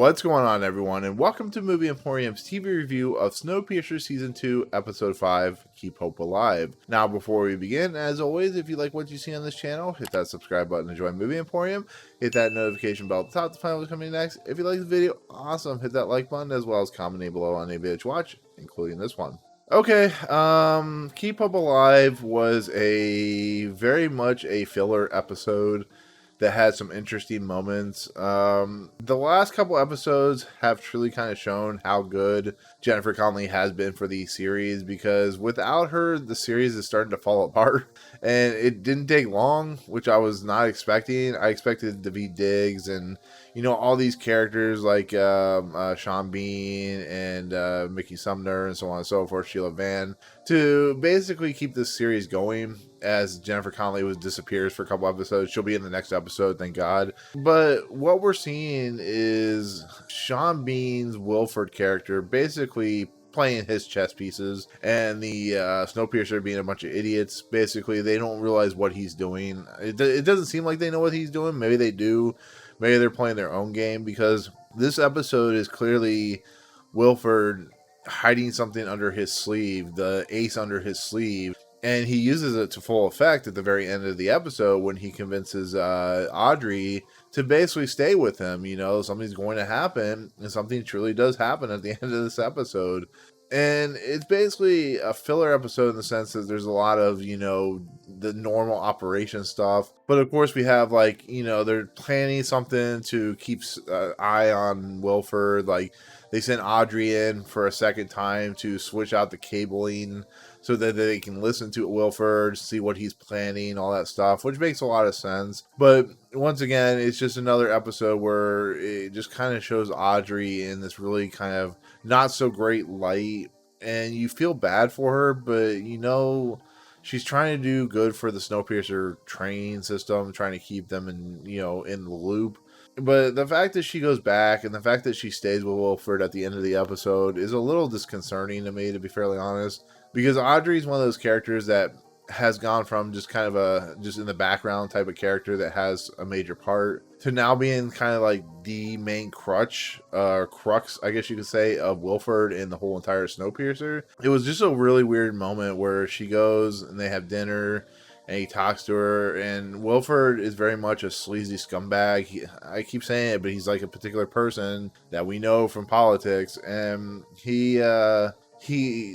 What's going on, everyone, and welcome to Movie Emporium's TV review of Snowpiercer Season 2, Episode 5, Keep Hope Alive. Now, before we begin, as always, if you like what you see on this channel, hit that subscribe button to join Movie Emporium, hit that notification bell at the top to find what's coming next. If you like the video, awesome, hit that like button, as well as comment below on any video to watch, including this one. Okay, Keep Hope Alive was very much a filler episode that had some interesting moments. The last couple episodes have truly kind of shown how good Jennifer Connelly has been for the series, because without her, the series is starting to fall apart. And it didn't take long, which I was not expecting. I expected Daveed Diggs and, you know, all these characters like Sean Bean and Mickey Sumner and so on and so forth, Sheila Van, to basically keep this series going as Jennifer Connelly disappears for a couple episodes. She'll be in the next episode, thank God. But what we're seeing is Sean Bean's Wilford character basically playing his chess pieces, and the Snowpiercer being a bunch of idiots. Basically, they don't realize what he's doing. It doesn't seem like they know what he's doing. Maybe they do. Maybe they're playing their own game, because this episode is clearly Wilford hiding something under his sleeve, the ace under his sleeve, and he uses it to full effect at the very end of the episode when he convinces Audrey to basically stay with him. You know, something's going to happen, and something truly does happen at the end of this episode. And it's basically a filler episode in the sense that there's a lot of, you know, the normal operation stuff. But of course we have, like, you know, they're planning something to keep eye on Wilford. Like, they sent Audrey in for a second time to switch out the cabling so that they can listen to Wilford, see what he's planning, all that stuff, which makes a lot of sense. But once again, it's just another episode where it just kind of shows Audrey in this really kind of not so great light, and you feel bad for her, but you know she's trying to do good for the Snowpiercer training system, trying to keep them in, you know, in the loop. But the fact that she goes back and the fact that she stays with Wilford at the end of the episode is a little disconcerting to me, to be fairly honest, because Audrey's one of those characters that has gone from just kind of a just in the background type of character that has a major part to now being kind of like the main crux, I guess you could say, of Wilford and the whole entire Snowpiercer. It was just a really weird moment where she goes and they have dinner and he talks to her, and Wilford is very much a sleazy scumbag. I keep saying it, but he's like a particular person that we know from politics, and he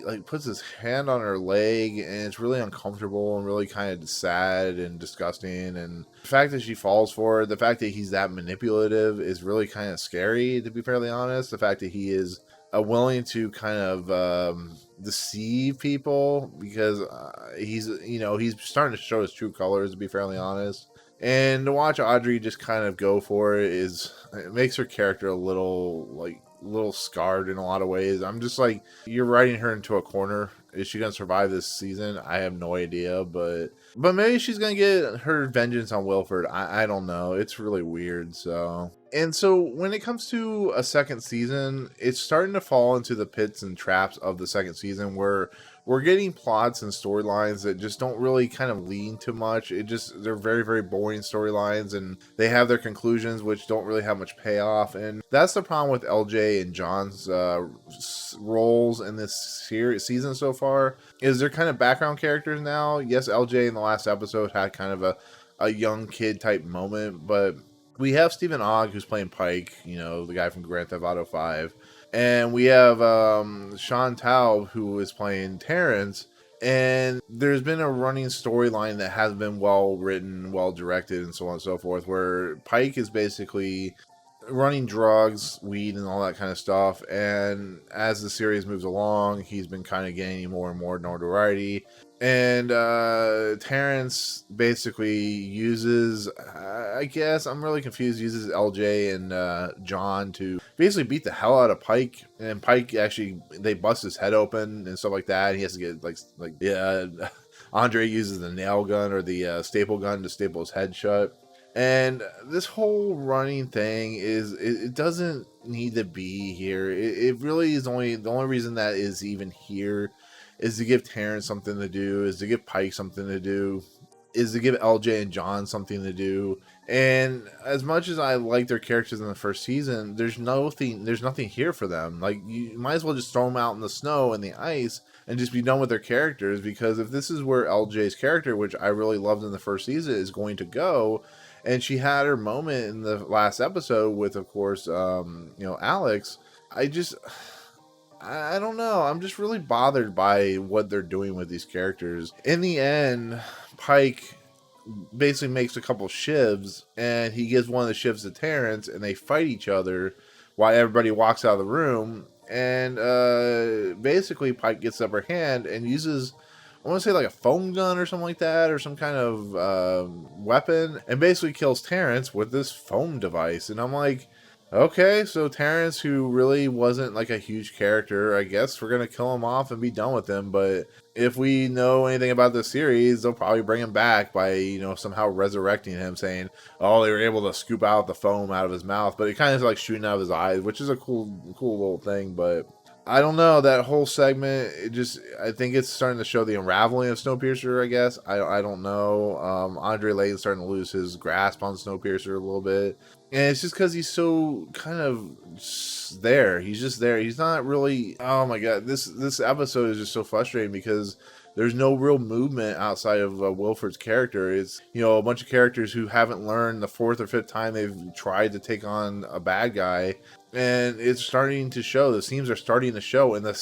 like puts his hand on her leg, and it's really uncomfortable and really kind of sad and disgusting. And the fact that she falls for it, the fact that he's that manipulative is really kind of scary, to be fairly honest. The fact that he is willing to kind of deceive people, because he's starting to show his true colors, to be fairly honest. And to watch Audrey just kind of go for it it makes her character a little scarred in a lot of ways. I'm just like, you're writing her into a corner. Is she gonna survive this season? I have no idea, but maybe she's gonna get her vengeance on Wilford. I don't know. It's really weird. So when it comes to a second season, it's starting to fall into the pits and traps of the second season, where we're getting plots and storylines that just don't really kind of lean too much. They're very, very boring storylines, and they have their conclusions, which don't really have much payoff. And that's the problem with LJ and John's roles in this season so far, is they're kind of background characters now. Yes, LJ in the last episode had kind of a young kid type moment, but we have Stephen Ogg, who's playing Pike, you know, the guy from Grand Theft Auto 5. And we have Shaun Toub, who is playing Terrence. And there's been a running storyline that has been well written, well directed, and so on and so forth, where Pike is basically running drugs, weed, and all that kind of stuff. And as the series moves along, he's been kind of gaining more and more notoriety. And Terrence basically uses, I guess, I'm really confused, uses LJ and John to basically beat the hell out of Pike. And Pike actually, they bust his head open and stuff like that. He has to get Andre uses the nail gun or the staple gun to staple his head shut. And this whole running thing it doesn't need to be here. It really is the only reason that is even here is to give Terrence something to do, is to give Pike something to do, is to give LJ and John something to do. And as much as I like their characters in the first season, there's nothing here for them. Like, you might as well just throw them out in the snow and the ice and just be done with their characters, because if this is where LJ's character, which I really loved in the first season, is going to go, and she had her moment in the last episode with, of course, Alex, I just, I don't know. I'm just really bothered by what they're doing with these characters. In the end, Pike basically makes a couple shivs, and he gives one of the shivs to Terrence, and they fight each other while everybody walks out of the room. And basically, Pike gets the upper hand and uses, I want to say, like a foam gun or something like that, or some kind of weapon, and basically kills Terrence with this foam device. And I'm like, okay, so Terrence, who really wasn't like a huge character, I guess we're going to kill him off and be done with him. But if we know anything about the series, they'll probably bring him back by, somehow resurrecting him, saying, oh, they were able to scoop out the foam out of his mouth. But it kind of like shooting out of his eyes, which is a cool little thing. But I don't know, that whole segment, I think it's starting to show the unraveling of Snowpiercer, I guess. I don't know. Andre Layton's starting to lose his grasp on Snowpiercer a little bit. And it's just because he's so kind of just there. He's just there. He's not really, oh my God, this episode is just so frustrating because there's no real movement outside of Wilford's character. It's, a bunch of characters who haven't learned the fourth or fifth time they've tried to take on a bad guy. And it's starting to show. The seams are starting to show in the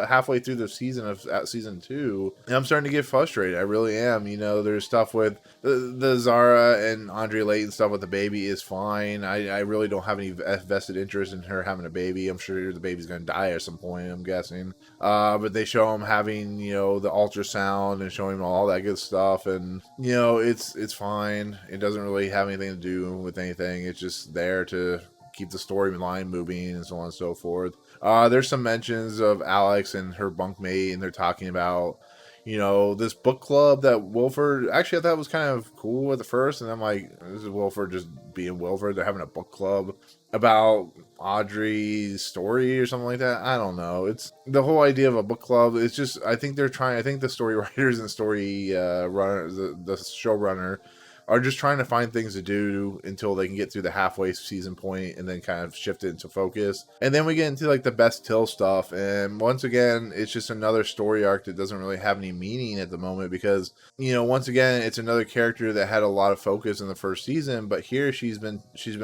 halfway through the season of season 2. And I'm starting to get frustrated. I really am. There's stuff with the Zara and Andre Layton stuff with the baby is fine. I really don't have any vested interest in her having a baby. I'm sure the baby's going to die at some point, I'm guessing. But they show him having, the ultrasound and showing him all that good stuff. And, it's fine. It doesn't really have anything to do with anything. It's just there to keep the storyline moving and so on and so forth. There's some mentions of Alex and her bunkmate, and they're talking about, this book club that Wilford, actually I thought was kind of cool at the first, and I'm like, this is Wilford just being Wilford. They're having a book club about Audrey's story or something like that. I don't know. It's the whole idea of a book club. It's just, I think the story writers and story runner, the showrunner, are just trying to find things to do until they can get through the halfway season point and then kind of shift it into focus. And then we get into like the Bess Till stuff. And once again, it's just another story arc that doesn't really have any meaning at the moment because, once again, it's another character that had a lot of focus in the first season, but here she's been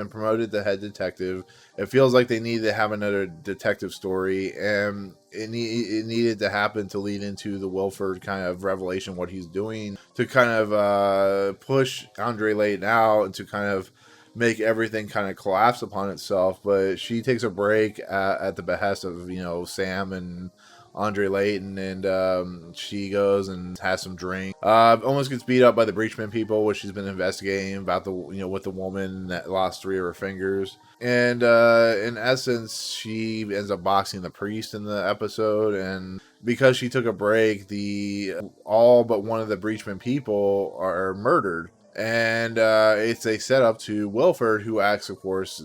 promoted to head detective. It feels like they need to have another detective story, and it needed to happen to lead into the Wilford kind of revelation, what he's doing, to kind of push Andre Layton out and to kind of make everything kind of collapse upon itself. But she takes a break at the behest of, Sam and Andre Layton, and she goes and has some drink. Almost gets beat up by the Breachman people, which she's been investigating about with the woman that lost 3 of her fingers. And in essence, she ends up boxing the priest in the episode, and because she took a break, all but one of the Breachman people are murdered. And it's a setup to Wilford, who acts, of course,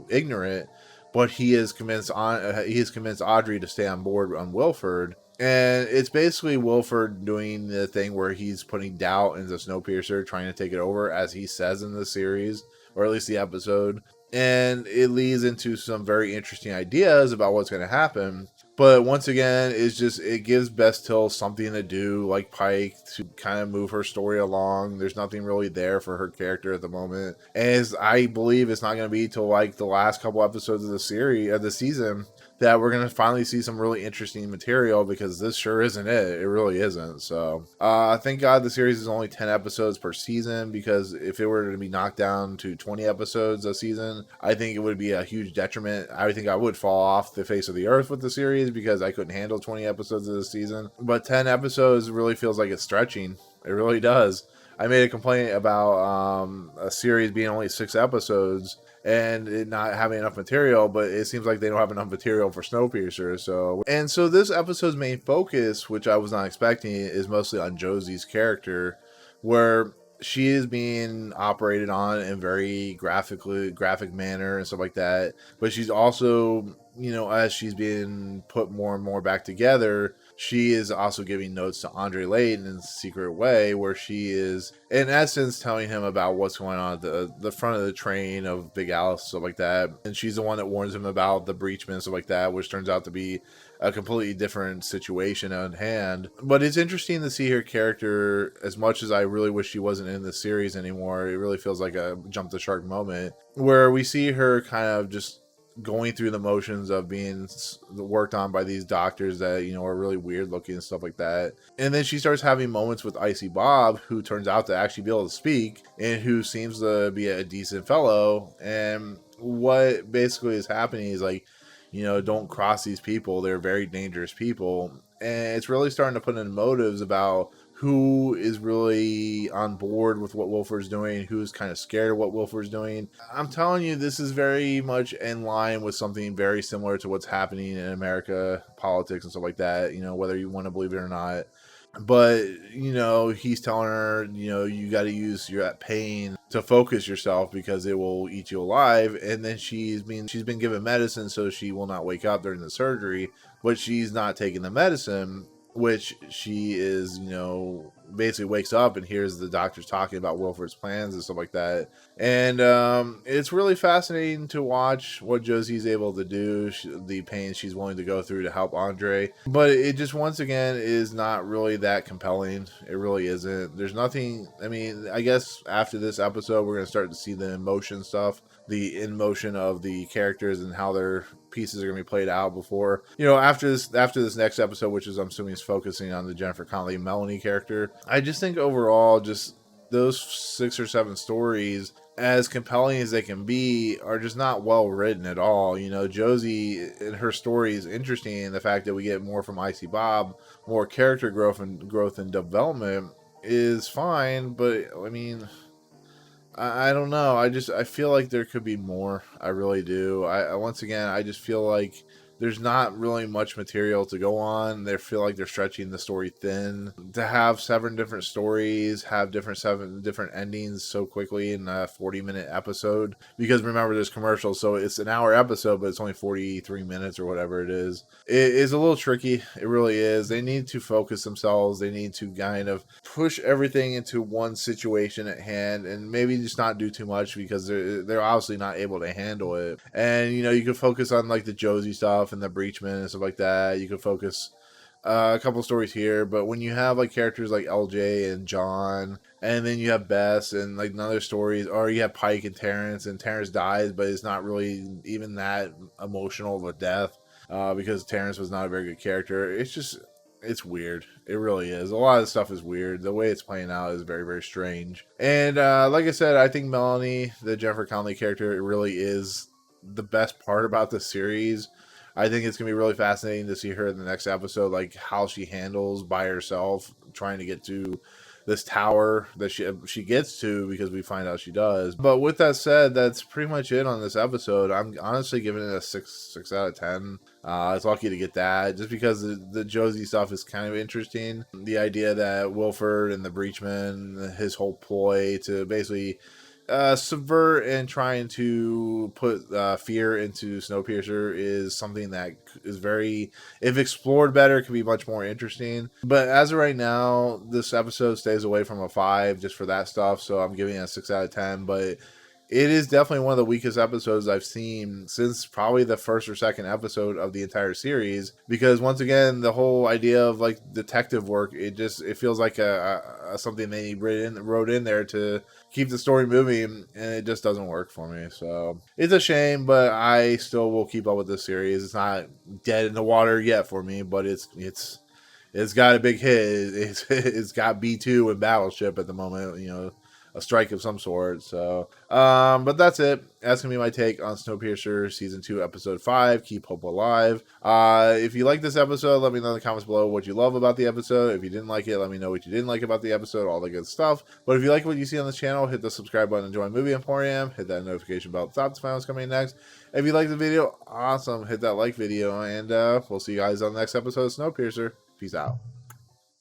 ignorant, but he has convinced Audrey to stay on board on Wilford. And it's basically Wilford doing the thing where he's putting doubt into Snowpiercer, trying to take it over, as he says in the series, or at least the episode. And it leads into some very interesting ideas about what's going to happen. But once again, it gives Bess Till something to do, like Pike, to kind of move her story along. There's nothing really there for her character at the moment. And I believe it's not going to be till like the last couple episodes of the season, that we're going to finally see some really interesting material, because this sure isn't it. It really isn't. So thank God the series is only 10 episodes per season, because if it were to be knocked down to 20 episodes a season, I think it would be a huge detriment. I think I would fall off the face of the earth with the series, because I couldn't handle 20 episodes of the season. But 10 episodes really feels like it's stretching. It really does. I made a complaint about a series being only 6 episodes and it not having enough material, but it seems like they don't have enough material for Snowpiercer. So this episode's main focus, which I was not expecting, is mostly on Josie's character, where she is being operated on in very graphic manner and stuff like that. But she's also, as she's being put more and more back together, she is also giving notes to Andre Layton in a secret way, where she is, in essence, telling him about what's going on at the front of the train of Big Alice, stuff like that. And she's the one that warns him about the breachmen, stuff like that, which turns out to be a completely different situation at hand. But it's interesting to see her character, as much as I really wish she wasn't in the series anymore. It really feels like a jump the shark moment, where we see her kind of just going through the motions of being worked on by these doctors that, you know, are really weird looking and stuff like that. And then she starts having moments with Icy Bob, who turns out to actually be able to speak and who seems to be a decent fellow. And what basically is happening is like, you know, don't cross these people. They're very dangerous people. And it's really starting to put in motives about who is really on board with what Wilford's doing, who's kind of scared of what Wilford's doing. I'm telling you, this is very much in line with something very similar to what's happening in America, politics and stuff like that, you know, whether you want to believe it or not. But, you know, he's telling her, you know, you got to use your pain to focus yourself because it will eat you alive. And then she's been given medicine so she will not wake up during the surgery, but she's not taking the medicine, which she is, you know, basically wakes up and hears the doctors talking about Wilford's plans and stuff like that. And it's really fascinating to watch what Josie's able to do, the pain she's willing to go through to help Andre. But it just, once again, is not really that compelling. It really isn't. There's nothing, I mean, I guess after this episode, we're going to start to see the emotion stuff, the in motion of the characters and how their pieces are going to be played out before, you know, after this next episode, which is, I'm assuming, is focusing on the Jennifer Connelly Melanie character. I just think overall, just those 6 or 7 stories, as compelling as they can be, are just not well written at all. You know, Josie and her story is interesting, and the fact that we get more from Icy Bob, more character growth and development is fine, but I mean, I don't know. I feel like there could be more. I really do. Once again, I just feel like there's not really much material to go on. They feel like they're stretching the story thin. To have 7 different stories, have 7 different endings so quickly in a 40-minute episode. Because remember, there's commercials, so it's an hour episode, but it's only 43 minutes or whatever it is. It is a little tricky. It really is. They need to focus themselves. They need to kind of push everything into one situation at hand and maybe just not do too much, because they're obviously not able to handle it. And, you know, you could focus on like the Josie stuff and the breachmen and stuff like that. You could focus a couple stories here, but when you have like characters like LJ and John, and then you have Bess and like other stories, or you have Pike and Terrence dies, but it's not really even that emotional of a death, because Terrence was not a very good character. It's weird. It really is. A lot of the stuff is weird. The way it's playing out is very, very strange. And like I said, I think Melanie, the Jennifer Connelly character, it really is the best part about the series. I think it's going to be really fascinating to see her in the next episode, like how she handles by herself trying to get to this tower that she gets to, because we find out she does. But with that said, that's pretty much it on this episode. I'm honestly giving it a 6 out of 10. It's lucky to get that, just because the Josie stuff is kind of interesting. The idea that Wilford and the breachmen, his whole ploy to basically subvert and trying to put fear into Snowpiercer is something that is very, if explored better, could be much more interesting. But as of right now, this episode stays away from a 5 just for that stuff, so I'm giving it a 6 out of 10. But it is definitely one of the weakest episodes I've seen since probably the first or second episode of the entire series. Because once again, the whole idea of like detective work, it feels like a something they wrote in there to keep the story moving, and it just doesn't work for me. So it's a shame, but I still will keep up with this series. It's not dead in the water yet for me, but it's got a big hit. It's got B2 and Battleship at the moment, you know, a strike of some sort. So but that's it. That's gonna be my take on Snowpiercer season 2 episode 5, Keep Hope Alive. If you like this episode, let me know in the comments below what you love about the episode. If you didn't like it, let me know what you didn't like about the episode, all the good stuff. But if you like what you see on this channel, hit the subscribe button and join Movie Emporium. Hit that notification bell at the top to find out what's coming next. If you like the video, awesome, hit that like video, and we'll see you guys on the next episode of Snowpiercer. Peace out.